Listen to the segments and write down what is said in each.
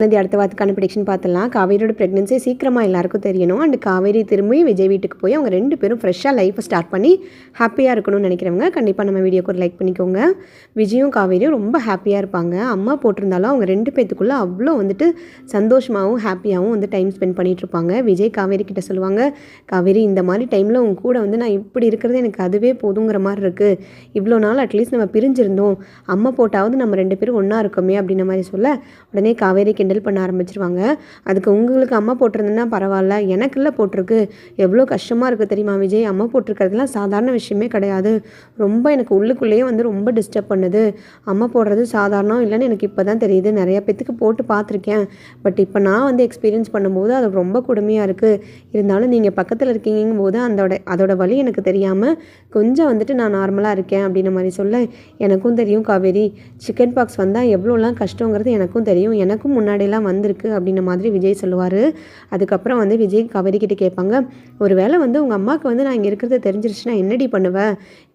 அடுத்த வாரத்துக்கான ப்ரெடிக்ஷன் பார்த்துலாம். காவேரியோட ப்ரெக்னன்சி சீக்கிரமாக எல்லாருக்கும் தெரியணும். அண்ட் காவேரி திரும்பி விஜய் வீட்டுக்கு போய் அவங்க 2 பேரும் ஃப்ரெஷ்ஷாக லைஃப்பை ஸ்டார்ட் பண்ணி ஹாப்பியாக இருக்கணும்னு நினைக்கிறவங்க கண்டிப்பாக நம்ம வீடியோக்கு ஒரு லைக் பண்ணிக்கோங்க. விஜயும் காவேரியும் ரொம்ப ஹாப்பியாக இருப்பாங்க. அம்மா போட்டிருந்தாலும் அவங்க 2 பேத்துக்குள்ளே அவ்வளோ வந்துட்டு சந்தோஷமாகவும் ஹாப்பியாகவும் வந்து டைம் ஸ்பெண்ட் பண்ணிகிட்ருப்பாங்க. விஜய் காவேரி கிட்ட சொல்லுவாங்க, காவேரி இந்த மாதிரி டைமில் உங்க கூட வந்து நான் இப்படி இருக்கிறது எனக்கு அதுவே போதுங்கிற மாதிரி இருக்குது. இவ்வளோ நாள் அட்லீஸ்ட் நம்ம பிரிஞ்சிருந்தோம், அம்மா போட்டாவது நம்ம 2 பேரும் ஒன்றா இருக்கோமே அப்படின்ற மாதிரி சொல்ல உடனே காவேரி கிண்டல் பண்ண ஆரம்பிச்சிருவாங்க. அதுக்கு உங்களுக்கு அம்மா போட்டிருந்ததுன்னா பரவாயில்ல, எனக்குள்ள போட்டிருக்கு, எவ்வளோ கஷ்டமாக இருக்குது தெரியுமா விஜய், அம்மா போட்டிருக்கிறதுலாம் சாதாரண விஷயமே கிடையாது, ரொம்ப எனக்கு உள்ளுக்குள்ளேயே வந்து ரொம்ப டிஸ்டர்ப் பண்ணுது, அம்மா போடுறது சாதாரணம் இல்லைன்னு எனக்கு இப்போ தான் தெரியுது, நிறைய பேத்துக்கு போட்டு பார்த்துருக்கேன், பட் இப்போ நான் வந்து எக்ஸ்பீரியன்ஸ் பண்ணும்போது அது ரொம்ப கொடுமையாக இருக்குது, இருந்தாலும் நீங்கள் பக்கத்தில் இருக்கீங்கும் போது அதோட வலி எனக்கு தெரியாமல் கொஞ்சம் வந்துட்டு நான் நார்மலாக இருக்கேன் அப்படின்ற மாதிரி சொல்ல, எனக்கும் தெரியும் காவேரி, சிக்கன் பாக்ஸ் வந்தால் எவ்வளோலாம் கஷ்டங்கிறது எனக்கும் தெரியும், எனக்கும் முன்னாடியெல்லாம் வந்திருக்கு அப்படின்ற மாதிரி விஜய் சொல்லுவார். அதுக்கப்புறம் வந்து விஜய் காவேரி கிட்டே கேட்பாங்க, ஒரு வேளை வந்து உங்கள் அம்மாவுக்கு வந்து நான் இங்கே இருக்கிறது தெரிஞ்சிருச்சுன்னா என்னடி பண்ணுவேன்,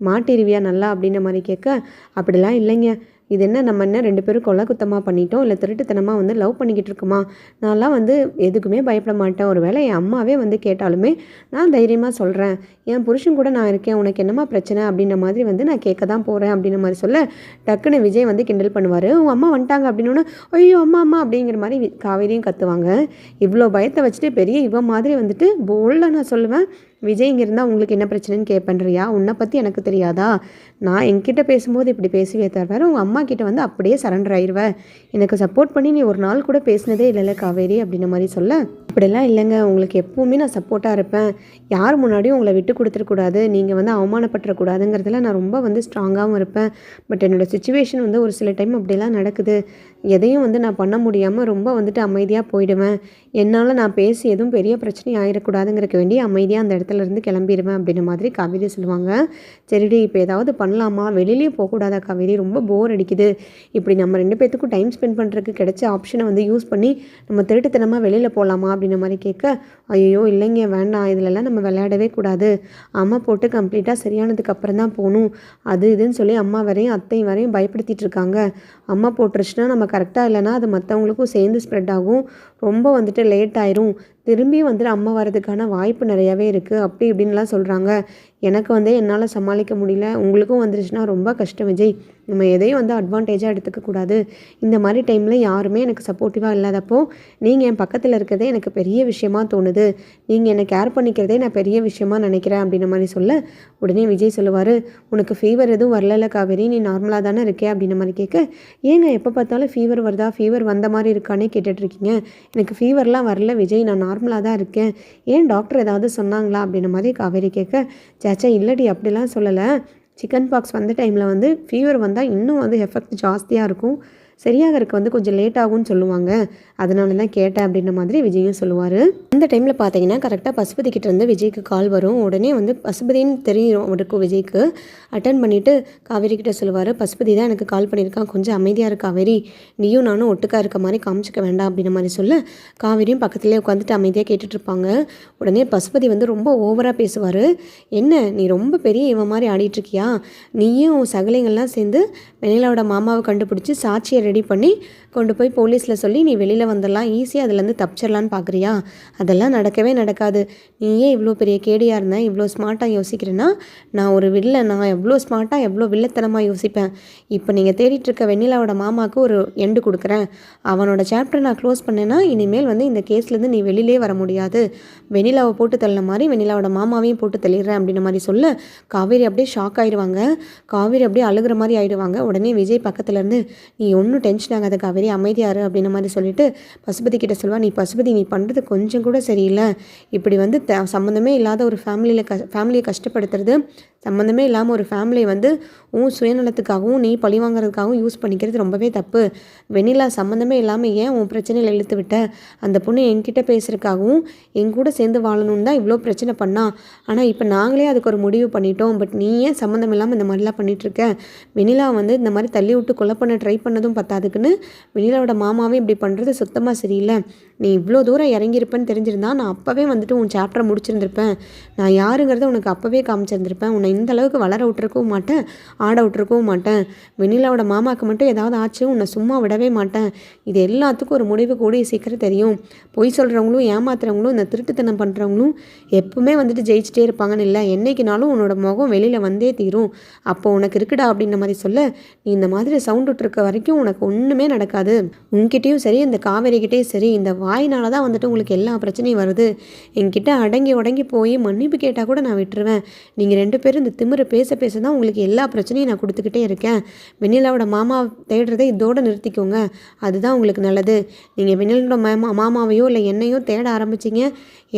மாட்டிருவியா நல்லா அப்படின்ற மாதிரி கேட்க, அப்படிலாம் இல்லைங்க, இது என்ன நம்ம என்ன 2 பேரும் கொலை குத்தமாக பண்ணிட்டோம், இல்லை திருட்டுத்தனமாக வந்து லவ் பண்ணிக்கிட்டு இருக்குமா, நான்லாம் வந்து எதுக்குமே பயப்பட மாட்டேன், ஒரு வேளை என் அம்மாவே வந்து கேட்டாலுமே நான் தைரியமாக சொல்கிறேன், என் புருஷன் கூட நான் இருக்கேன், உனக்கு என்னம்மா பிரச்சனை அப்படின்ற மாதிரி வந்து நான் கேட்க தான் போகிறேன் அப்படின்ற மாதிரி சொல்ல, டக்குன்னு விஜய் வந்து கிண்டல் பண்ணுவார். உங்கள் அம்மா வந்துட்டாங்க அப்படின்னு, ஐயோ அம்மா அம்மா அப்படிங்கிற மாதிரி காவேரியும் கத்துவாங்க. இவ்வளோ பயத்தை வச்சுட்டு பெரிய இவன் மாதிரி வந்துட்டு போல்டாக நான் சொல்லுவேன், விஜய் இங்கே இருந்தால் உங்களுக்கு என்ன பிரச்சனைன்னு கேட்பேன்றியா, உன்னை பற்றி எனக்கு தெரியாதா, நான் என்கிட்ட பேசும்போது இப்படி பேசுவே தவிர உங்கள் அம்மா கிட்ட வந்து அப்படியே சரண்டர் ஆயிடுவேன், எனக்கு சப்போர்ட் பண்ணி நீ ஒரு நாள் கூட பேசினதே இல்லைல்ல காவேரி அப்படின்ற மாதிரி சொல்ல, அப்படிலாம் இல்லைங்க, உங்களுக்கு எப்போவுமே நான் சப்போர்ட்டாக இருப்பேன், யார் முன்னாடியும் உங்களை விட்டு கொடுத்துடக்கூடாது, நீங்கள் வந்து அவமானப்பட்டுறக்கூடாதுங்கிறதுல நான் ரொம்ப வந்து ஸ்ட்ராங்காகவும் இருப்பேன், பட் என்னோடய சுச்சுவேஷன் வந்து ஒரு சில டைம் அப்படிலாம் நடக்குது, எதையும் வந்து நான் பண்ண முடியாமல் ரொம்ப வந்துட்டு அமைதியாக போயிடுவேன், என்னால் நான் பேசி எதுவும் பெரிய பிரச்சனை ஆகிடக்கூடாதுங்கிறக்க வேண்டி அமைதியாக அந்த இடத்துலேருந்து கிளம்பிடுவேன் அப்படின்ற மாதிரி காவேரி சொல்லுவாங்க. சரிடி இப்போ ஏதாவது பண்ணலாமா, வெளியிலே போகக்கூடாதா காவேரி, ரொம்ப போர் அடிக்குது, இப்படி நம்ம 2 பேத்துக்கும் டைம் ஸ்பெண்ட் பண்ணுறதுக்கு கிடைச்ச ஆப்ஷனை வந்து யூஸ் பண்ணி நம்ம திருட்டுத்தனமாக வெளியில் போகலாமா அப்படின்ற மாதிரி கேட்க, ஐயோ இல்லைங்க வேண்டாம், இதிலெல்லாம் நம்ம விளையாடவே கூடாது, அம்மா போட்டு கம்ப்ளீட்டாக சரியானதுக்கு அப்புறம் தான் போகணும், அது இதுன்னு சொல்லி அம்மா வரையும் அத்தை வரையும் பயப்படுத்திட்டு இருக்காங்க, அம்மா போட்டுருச்சுன்னா நம்ம கரெக்டாக இல்லைனா அது மற்றவங்களுக்கும் சேர்ந்து ஸ்ப்ரெட் ஆகும், ரொம்ப வந்துட்டு லேட் ஆயிரும், திரும்பியும் வந்துட்டு அம்மா வரதுக்கான வாய்ப்பு நிறையாவே இருக்குது அப்படி இப்படின்லாம் சொல்கிறாங்க, எனக்கு வந்து என்னால் சமாளிக்க முடியல, உங்களுக்கும் வந்துருச்சுன்னா ரொம்ப கஷ்டம் விஜய், நம்ம எதையும் வந்து அட்வான்டேஜாக எடுத்துக்கக்கூடாது, இந்த மாதிரி டைமில் யாருமே எனக்கு சப்போர்ட்டிவாக இல்லாதப்போ நீங்கள் என் பக்கத்தில் இருக்கிறதே எனக்கு பெரிய விஷயமா தோணுது, நீங்கள் என்னை கேர் பண்ணிக்கிறதே நான் பெரிய விஷயமா நினைக்கிறேன் அப்படின்ற மாதிரி சொல்ல, உடனே விஜய் சொல்லுவார், உனக்கு ஃபீவர் எதுவும் வரல காவேரி, நீ நார்மலாக தானே இருக்கே அப்படின்ற மாதிரி கேட்க, ஏங்க எப்போ பார்த்தாலும் ஃபீவர் வருதா, ஃபீவர் வந்த மாதிரி இருக்கானே கேட்டுட்ருக்கீங்க, எனக்கு ஃபீவர்லாம் வரல விஜய், நான் நார்மலாக தான் இருக்கேன், ஏன் டாக்டர் ஏதாவது சொன்னாங்களா அப்படின்ற மாதிரி காவேரி கேட்க, சேச்சா இல்லடி அப்படிலாம் சொல்லலை, சிக்கன் பாக்ஸ் வந்த டைமில் வந்து ஃபீவர் வந்தால் இன்னும் வந்து எஃபெக்ட் ஜாஸ்தியாக இருக்கும், சரியாகிறதுக்கு வந்து கொஞ்சம் லேட் ஆகும்னு சொல்லுவாங்க, அதனால தான் கேட்டேன் அப்படின்ற மாதிரி விஜயும் சொல்லுவார். அந்த டைமில் பார்த்தீங்கன்னா கரெக்டாக பசுபதி கிட்டேருந்து விஜய்க்கு கால் வரும். உடனே வந்து பசுபதின்னு தெரியும் அவருக்கும் விஜய்க்கு. அட்டன் பண்ணிவிட்டு காவேரி கிட்டே சொல்லுவார், பசுபதி தான் எனக்கு கால் பண்ணியிருக்கான், கொஞ்சம் அமைதியாக இருக்க காவேரி, நீயும் நானும் ஒட்டுக்கா இருக்க மாதிரி காமிச்சிக்க வேண்டாம் அப்படின்ற மாதிரி சொல்ல, காவேரியும் பக்கத்துலேயே உட்காந்துட்டு அமைதியாக கேட்டுட்ருப்பாங்க. உடனே பசுபதி வந்து ரொம்ப ஓவராக பேசுவார், என்ன நீ ரொம்ப பெரிய இவன் மாதிரி ஆடிட்டுருக்கியா, நீயும் சகலைங்கள்லாம் சேர்ந்து வெண்ணிலாவோட மாமாவை கண்டுபிடிச்சி சாட்சியை ரெடி பண்ணி கொண்டு போய் போலீஸில் சொல்லி நீ வெளியில் வந்துடலாம், ஈஸியாக அதுலேருந்து தப்பிச்சிடலான்னு பார்க்குறியா, அதெல்லாம் நடக்கவே நடக்காது, நீயே இவ்வளோ பெரிய கேடியாக இருந்தேன், இவ்வளோ ஸ்மார்ட்டாக யோசிக்கிறேன்னா நான் ஒரு நான் எவ்வளோ ஸ்மார்ட்டாக எவ்வளோ வில்லத்தனமாக யோசிப்பேன், இப்போ நீங்கள் தேடிட்டுருக்க வெண்ணிலாவோட மாமாவுக்கு ஒரு எண்டு கொடுக்குறேன், அவனோட சாப்டரை நான் க்ளோஸ் பண்ணேன்னா இனிமேல் வந்து இந்த கேஸ்லேருந்து நீ வெளியிலே வர முடியாது, வெண்ணிலாவை போட்டு தள்ளின மாதிரி வெண்ணிலாவோட மாமாவையும் போட்டு தள்ளிடுறேன் அப்படின்ற மாதிரி சொல்ல, காவேரி அப்படியே ஷாக் ஆகிடுவாங்க, காவேரி அப்படியே அழுகிற மாதிரி ஆகிடுவாங்க. உடனே விஜய் பக்கத்துலேருந்து, நீ ஒன்றும் டென்ஷன் ஆகாத காவேரி, அமைதியாரு அப்படின்ற மாதிரி சொல்லிட்டு பசுபதி கிட்ட சொல்லுவா, நீ பசுபதி நீ பண்ணுறது கொஞ்சம் கூட சரியில்லை, இப்படி வந்து சம்மந்தமே இல்லாத ஒரு ஃபேமிலியை கஷ்டப்படுத்துறது, சம்மந்தமே இல்லாமல் ஒரு ஃபேமிலியை வந்து சுயநலத்துக்காகவும் நீ பழி வாங்குறதுக்காகவும் யூஸ் பண்ணிக்கிறது ரொம்பவே தப்பு, வெண்ணிலா சம்மந்தமே இல்லாமல் ஏன் உன் பிரச்சனையில் இழுத்து விட்ட, அந்த பொண்ணு என்கிட்ட பேசுறதுக்காகவும் என் கூட சேர்ந்து வாழணும்னு தான் இவ்வளோ பிரச்சனை பண்ணா, ஆனால் இப்போ நாங்களே அதுக்கு ஒரு முடிவு பண்ணிட்டோம், பட் நீ ஏன் சம்மந்தம் இல்லாமல் இந்த மாதிரிலாம் பண்ணிகிட்ருக்க, வெண்ணிலா வந்து இந்த மாதிரி தள்ளி விட்டு கொலை பண்ண ட்ரை பண்ணதும் பத்தாதுக்குன்னு வெண்ணிலாவோட மாமாவே இப்படி பண்ணுறது சுத்தமாக சரியில்லை, நீ இவ்வளோ தூரம் இறங்கியிருப்பேன்னு தெரிஞ்சு தெரிஞ்சிருந்தா நான் அப்போவே வந்துட்டு உன் சாப்டரை முடிச்சிருந்திருப்பேன். நான் யாருங்கிறத உனக்கு அப்போவே காமிச்சிருந்திருப்பேன். உன்னை இந்த அளவுக்கு வளர விட்டுருக்கவும் மாட்டேன், ஆட விட்டுருக்கவும் மாட்டேன். வெண்ணிலாவோட மாமாவுக்கு மட்டும் ஏதாவது ஆச்சு உன்னை சும்மா விடவே மாட்டேன். இது எல்லாத்துக்கும் ஒரு முடிவு கூடிய சீக்கிரம் தெரியும். பொய் சொல்கிறவங்களும் ஏமாத்துறவங்களும் இந்த திருட்டுத்தனம் பண்ணுறவங்களும் எப்பவுமே வந்துட்டு ஜெயிச்சிட்டே இருப்பாங்கன்னு இல்லை, என்றைக்குனாலும் உன்னோட முகம் வெளியில் வந்தே தீரும். அப்போ உனக்கு இருக்குடா அப்படின்ற மாதிரி சொல்ல, நீ இந்த மாதிரி சவுண்ட் விட்டுருக்க வரைக்கும் உனக்கு ஒன்றுமே நடக்காது. உங்ககிட்டயும் சரி இந்த காவேரிக்கிட்டேயும் சரி இந்த வாயினால தான் வந்துட்டு உங்களுக்கு எல்லா பிரச்சனையும் வருது. என்கிட்ட அடங்கி உடங்கி போய் மன்னிப்பு கேட்டால் கூட நான் விட்டுருவேன். நீங்கள் 2 பேரும் இந்த திமிரை பேச பேச தான் உங்களுக்கு எல்லா பிரச்சனையும் நான் கொடுத்துக்கிட்டே இருக்கேன். வெண்ணிலாவோட மாமா தேடுறதை இதோடு நிறுத்திக்கோங்க, அதுதான் உங்களுக்கு நல்லது. நீங்கள் வெண்ணிலாவோட மாமாவையோ இல்லை என்னையோ தேட ஆரம்பிச்சிங்க,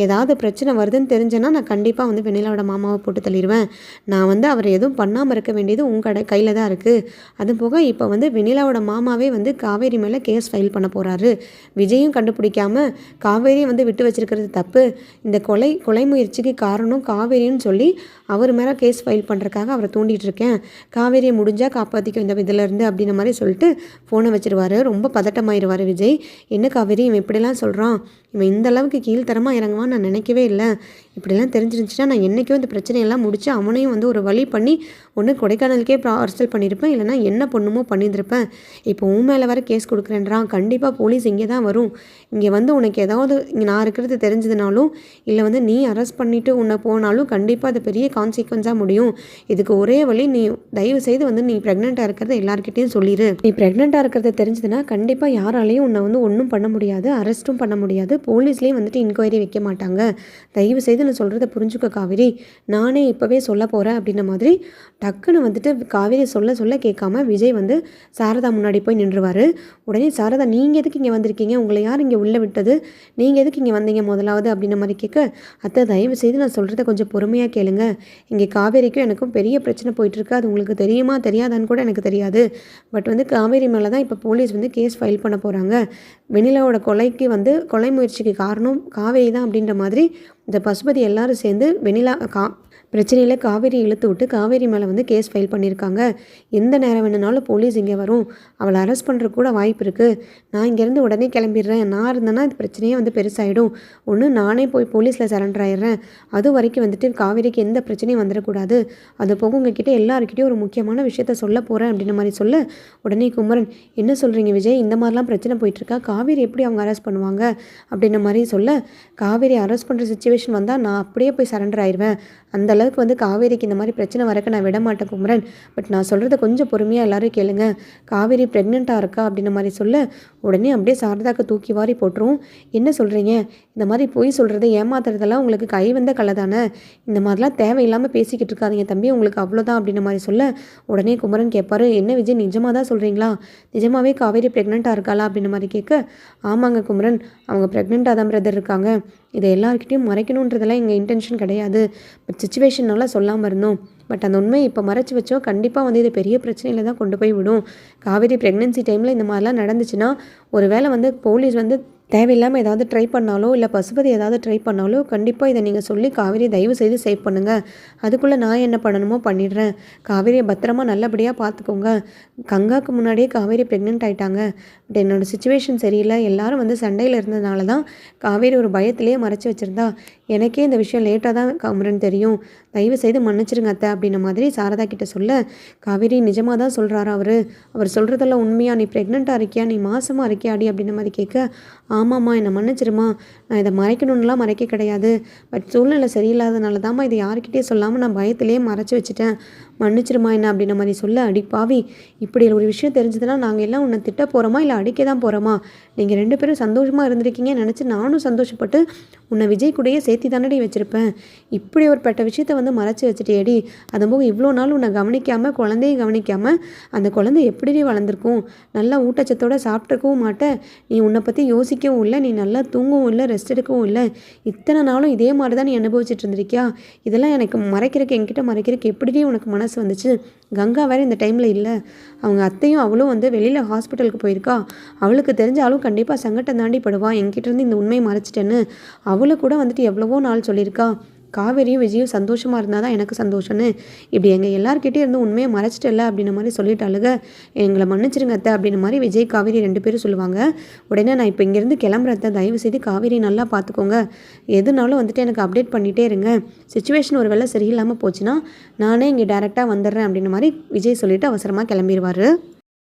ஏதாவது பிரச்சனை வருதுன்னு தெரிஞ்சேன்னா நான் கண்டிப்பாக வந்து வெண்ணிலாவோட மாமாவை போட்டு தள்ளிடுவேன். நான் வந்து அவர் எதுவும் பண்ணாமல் இருக்க வேண்டியது உங்கள் கையில் தான் இருக்குது. அது போக இப்போ வந்து வெண்ணிலாவோட மாமாவே வந்து காவேரி மேலே கேஸ் ஃபைல் பண்ண போகிறாரு. விஜயும் கண்டுபிடிக்காமல் காவேரியை வந்து விட்டு வச்சிருக்கிறது தப்பு, இந்த கொலை முயற்சிக்கு காரணம் காவேரின்னு சொல்லி அவர் மேலே கேஸ் ஃபைல் பண்ணுறதுக்காக அவரை தூண்டிகிட்டு இருக்கேன். காவேரியை முடிஞ்சால் காப்பாற்றிக்கும் இந்த இதிலேருந்து அப்படின்ற மாதிரி சொல்லிட்டு ஃபோனை வச்சிருவார். ரொம்ப பதட்டமாயிருவார் விஜய். என்ன காவேரி இவன் இப்படிலாம் சொல்கிறான், இவன் இந்த அளவுக்கு கீழ்த்தரமாக இறங்குவான்னு நான் நினைக்கவே இல்லை. இப்படிலாம் தெரிஞ்சிருந்துச்சுன்னா நான் என்றைக்கும் இந்த பிரச்சனையெல்லாம் முடித்து அவனையும் வந்து ஒரு வழி பண்ணி ஒன்று கொடைக்கானலுக்கே பார்சல் பண்ணியிருப்பேன், இல்லைனா என்ன பொண்ணுமோ பண்ணியிருந்திருப்பேன். இப்போ உன் மேலே வர கேஸ் கொடுக்குறேன்றான். கண்டிப்பாக போலீஸ் இங்கே தான் வரும். இங்கே வந்து உனக்கு ஏதாவது இங்கே நான் இருக்கிறது தெரிஞ்சதுனாலும் இல்லை வந்து நீ அரெஸ்ட் பண்ணிவிட்டு உன்னை போனாலும் கண்டிப்பாக அது பெரிய கான்சிக்வன்ஸாக முடியும். இதுக்கு ஒரே வழி, நீ தயவு செய்து வந்து நீ ப்ரெக்னெண்ட்டாக இருக்கிறத எல்லாருக்கிட்டையும் சொல்லிடு. நீ ப்ரெக்னெண்ட்டாக இருக்கிறத தெரிஞ்சதுன்னா கண்டிப்பாக யாராலையும் உன்னை வந்து ஒன்றும் பண்ண முடியாது, அரெஸ்ட்டும் பண்ண முடியாது, போலீஸ்லேயும் வந்துட்டு இன்கொயரி வைக்க மாட்டாங்க. தயவு செய்து நான் சொல்கிறத புரிஞ்சுக்க காவேரி, நானே இப்போவே சொல்ல போகிறேன் அப்படின்ற மாதிரி டக்குன்னு வந்துட்டு காவேரி சொல்ல சொல்ல கேட்காம விஜய் வந்து சாரதா முன்னாடி போய் நின்றுவார். உடனே சாரதா, நீங்கள் எதுக்கு இங்கே வந்திருக்கீங்க, உங்களை யார் இங்கே உள்ளே விட்டது, நீங்கள் எதுக்கு இங்கே வந்தீங்க முதலாவது அப்படின்ற மாதிரி கேட்க, அத்தை தயவு செய்து நான் சொல்கிறத கொஞ்சம் பொறுமையாக கேளுங்க. இங்கே காவேரிக்கும் எனக்கும் பெரிய பிரச்சனை போயிட்டுருக்கு, அது உங்களுக்கு தெரியுமா தெரியாதான்னு கூட எனக்கு தெரியாது. பட் வந்து காவேரி மேலே தான் இப்போ போலீஸ் வந்து கேஸ் ஃபைல் பண்ண போகிறாங்க. வெண்ணிலாவோட கொலைக்கு வந்து கொலை முயற்சிக்கு காரணம் காவேரி தான் அப்படின்ற மாதிரி இந்த பசுபதி எல்லாரும் சேர்ந்து வெண்ணிலா பிரச்சனையில் காவேரி இழுத்து விட்டு காவேரி மேலே வந்து கேஸ் ஃபைல் பண்ணியிருக்காங்க. எந்த நேரம் வேணுனாலும் போலீஸ் இங்கே வரும், அவளை அரெஸ்ட் பண்ணுறதுக்கு கூட வாய்ப்பு இருக்குது. நான் இங்கேருந்து உடனே கிளம்பிடுறேன். நான் இருந்தேன்னா இந்த பிரச்சனையே வந்து பெருசாகிடும். ஒன்று நானே போய் போலீஸில் சரண்டர் ஆயிடுறேன். அது வரைக்கும் வந்துட்டு காவேரிக்கு எந்த பிரச்சனையும் வந்துடக்கூடாது. அது போக உங்ககிட்ட எல்லாருக்கிட்டையும் ஒரு முக்கியமான விஷயத்த சொல்ல போகிறேன் அப்படின்ற மாதிரி சொல்ல, உடனே குமரன், என்ன சொல்கிறீங்க விஜய், இந்த மாதிரிலாம் பிரச்சனை போயிட்டுருக்கா, காவேரி எப்படி அவங்க அரெஸ்ட் பண்ணுவாங்க அப்படின்ற மாதிரி சொல்ல, காவேரி அரெஸ்ட் பண்ணுற சுச்சுவேஷன் வந்தால் நான் அப்படியே போய் சரண்டர் ஆயிடுவேன். அந்த அளவுக்கு வந்து காவேரிக்கு இந்த மாதிரி பிரச்சனை வரக்க நான் விட மாட்டேன் குமரன். பட் நான் சொல்கிறத கொஞ்சம் பொறுமையாக எல்லோரும் கேளுங்க. காவேரி ப்ரெக்னெண்ட்டாக இருக்கா அப்படின்ற மாதிரி சொல்ல, உடனே அப்படியே சாரதாக்கு தூக்கி வாரி போட்டுரும். என்ன சொல்கிறீங்க, இந்த மாதிரி பொய் சொல்கிறது ஏமாத்துறதெல்லாம் உங்களுக்கு கை வந்த கலை தானே, இந்த மாதிரிலாம் தேவையில்லாமல் பேசிக்கிட்டு இருக்காதீங்க தம்பி, உங்களுக்கு அவ்வளோதான் அப்படின்ற மாதிரி சொல்ல, உடனே குமரன் கேட்பார், என்ன விஜய் நிஜமாக தான் சொல்கிறீங்களா, நிஜமாகவே காவேரி ப்ரெக்னெண்ட்டாக இருக்காளா அப்படின்ற மாதிரி கேட்க, ஆமாங்க குமரன், அவங்க ப்ரெக்னெண்ட்டாக தான் பிரதர் இருக்காங்க. இதை எல்லாருக்கிட்டையும் மறைக்கணுன்றதெல்லாம் எங்கள் இன்டென்ஷன் கிடையாது. பட் சுச்சுவேஷனால சொல்லாமல் இருந்தோம். பட் அந்த உண்மையை இப்போ மறைச்சி வச்சோம், கண்டிப்பாக வந்து இது பெரிய பிரச்சனையில் தான் கொண்டு போய் விடும். காவேரி ப்ரெக்னென்சி டைமில் இந்த மாதிரிலாம் நடந்துச்சுன்னா ஒரு வேளை வந்து போலீஸ் வந்து தேவையில்லாமல் ஏதாவது ட்ரை பண்ணாலோ இல்லை பசுபதி ஏதாவது ட்ரை பண்ணாலோ கண்டிப்பாக இதை நீங்கள் சொல்லி காவேரியை தயவு செய்து சேவ் பண்ணுங்கள். அதுக்குள்ளே நான் என்ன பண்ணணுமோ பண்ணிடுறேன். காவேரியை பத்திரமா நல்லபடியாக பார்த்துக்கோங்க. கங்காவுக்கு முன்னாடியே காவேரி ப்ரெக்னென்ட் ஆகிட்டாங்க. பட் என்னோடய சுச்சுவேஷன் சரியில்லை, எல்லாரும் வந்து சண்டையில் இருந்ததுனால தான் காவேரி ஒரு பயத்திலேயே மறைச்சி வச்சுருந்தா. எனக்கே இந்த விஷயம் லேட்டாக தான் குமரன் தெரியும், தயவு செய்து மன்னிச்சிருங்க அத்தை அப்படின்ற மாதிரி சாரதா கிட்ட சொல்ல, காவேரி நிஜமாக தான் சொல்கிறாரா அவர் சொல்கிறதெல்லாம் உண்மையா, நீ ப்ரெக்னெண்ட்டாக இருக்கியா, நீ மாசமாக இருக்கியாடி அப்படின்ற மாதிரி கேட்க, ஆமாம்மா என்னை மன்னிச்சிருமா, நான் இதை மறைக்கணும்னுலாம் மறைக்க கிடையாது, பட் சூழ்நிலை சரியில்லாதனால தாம்மா இதை யார்கிட்டே சொல்லாமல் நான் பயத்திலேயே மறைச்சி வச்சுட்டேன், மன்னிச்சிருமா என்ன அப்படின்ற மாதிரி சொல்ல, அடிப்பாவி, இப்படி ஒரு விஷயம் தெரிஞ்சதுன்னா நாங்கள் எல்லாம் உன்னை திட்ட போகிறோமா இல்லை அடிக்க தான் போகிறோமா, நீங்கள் 2 பேரும் சந்தோஷமாக இருந்திருக்கீங்கன்னு நினச்சி நானும் சந்தோஷப்பட்டு உன்னை விஜய் கூடயே சேர்த்தி தானடி வச்சுருப்பேன். இப்படி ஒரு பட்ட விஷயத்த வந்து மறைச்சி வச்சுட்டேடி. அதுபோக இவ்வளோ நாள் உன்னை கவனிக்காமல் குழந்தைய கவனிக்காமல் அந்த குழந்தை எப்படி வளர்ந்துருக்கும், நல்லா ஊட்டச்சத்தோடு சாப்பிட்ருக்கவும் மாட்டேன், நீ உன்னை பற்றி யோசிக்கவும் இல்லை, நீ நல்லா தூங்கவும் இல்லை, ரெஸ்ட் எடுக்கவும் இல்லை, இத்தனை நாளும் இதே மாதிரி தான் நீ அனுபவிச்சுட்டு இருந்திருக்கியா, இதெல்லாம் எனக்கு மறைக்கிறதுக்கு என்கிட்ட மறைக்கிறதுக்கு எப்படி உனக்கு மனசு வந்துச்சு. கங்கா வேறு இந்த டைமில் இல்லை, அவங்க அத்தையும் அவளும் வந்து வெளியில் ஹாஸ்பிட்டலுக்கு போயிருக்கா, அவளுக்கு தெரிஞ்சாலும் கண்டிப்பாக சங்கடம் தாண்டி படுவா, என்கிட்ட இருந்து இந்த உண்மையை மறைச்சிட்டேன்னு அவளை கூட வந்துட்டு எவ்வளவோ நாள் சொல்லியிருக்கா. காவேரியும் விஜயும் சந்தோஷமாக இருந்தால் தான் எனக்கு சந்தோஷம்னு இப்படி எங்கள் எல்லாருக்கிட்டே இருந்து உண்மையை மறைச்சிட்டல அப்படின்ற மாதிரி சொல்லிட்டாளுங்க. எங்களை மன்னிச்சிருங்க அத்தை அப்படின்ற மாதிரி விஜய் காவேரி 2 பேரும் சொல்லுவாங்க. உடனே நான் இப்போ இங்கேருந்து கிளம்புறேன் அத்தை, தயவு செய்து காவேரி நல்லா பார்த்துக்கோங்க, எதுனாலும் வந்துட்டு எனக்கு அப்டேட் பண்ணிகிட்டே இருங்க, சுச்சுவேஷன் ஒரு வேளை சரியில்லாமல் போச்சுன்னா நானே இங்கே டேரெக்டாக வந்துடுறேன் அப்படின்ற மாதிரி விஜய் சொல்லிவிட்டு அவசரமாக கிளம்பிடுவார்.